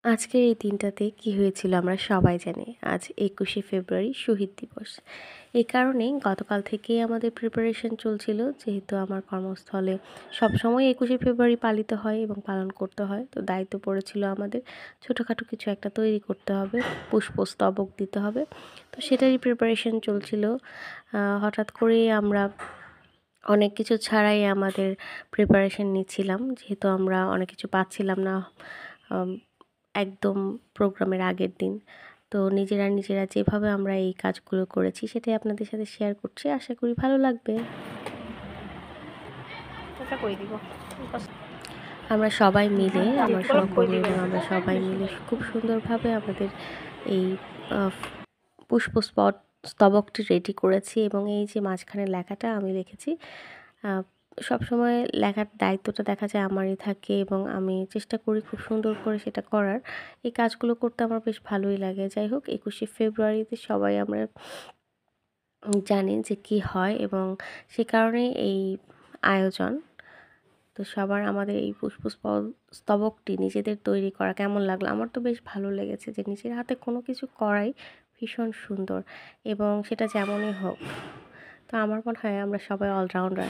আজকের এই দিনটাতে কি হয়েছিল আমরা সবাই জানি। আজ ২১শে ফেব্রুয়ারি শহীদ দিবস। এই কারণেই গতকাল থেকেই আমাদের প্রিপারেশন চলছিল। যেহেতু আমার কর্মস্থলে সবসময় ২১শে ফেব্রুয়ারি পালিত হয় এবং পালন করতে হয়। তো দায়িত্ব পড়েছিল আমাদের ছোটোখাটো কিছু একটা তৈরি করতে হবে, পুষ্পস্তবক দিতে হবে। তো সেটারই প্রিপারেশন চলছিল। হঠাৎ করেই আমরা অনেক কিছু ছাড়াই আমাদের প্রিপারেশন নিচ্ছিলাম। যেহেতু আমরা অনেক কিছু পাচ্ছিলাম না আম একদম প্রোগ্রামের আগের দিন। তো নিজেরা যেভাবে আমরা এই কাজগুলো করেছি সেটাই আপনাদের সাথে শেয়ার করছি। আশা করি ভালো লাগবে। আমরা সবাই মিলে, আমার সহকর্মীরা এবং আমরা সবাই মিলে খুব সুন্দরভাবে আমাদের এই আ স্তবকটি রেডি করেছি এবং এই যে মাঝখানে লেখাটা আমি লিখেছি। আ সবসময় লেখার দায়িত্বটা দেখা যায় আমারই থাকে এবং আমি চেষ্টা করি খুব সুন্দর করে সেটা করার। এই কাজগুলো করতে আমার বেশ ভালোই লাগে। যাই হোক ২১শে ফেব্রুয়ারিতে সবাই আমরা জানি যে কী হয় এবং সে কারণেই এই আয়োজন। তো সবার আমাদের এই স্তবকটি নিজেদের তৈরি করা কেমন লাগলো? আমার তো বেশ ভালো লেগেছে যে নিজের হাতে কোনো কিছু করাই ভীষণ সুন্দর এবং সেটা যেমনই হোক। তো আমার মনে হয় আমরা সবাই অলরাউন্ডার।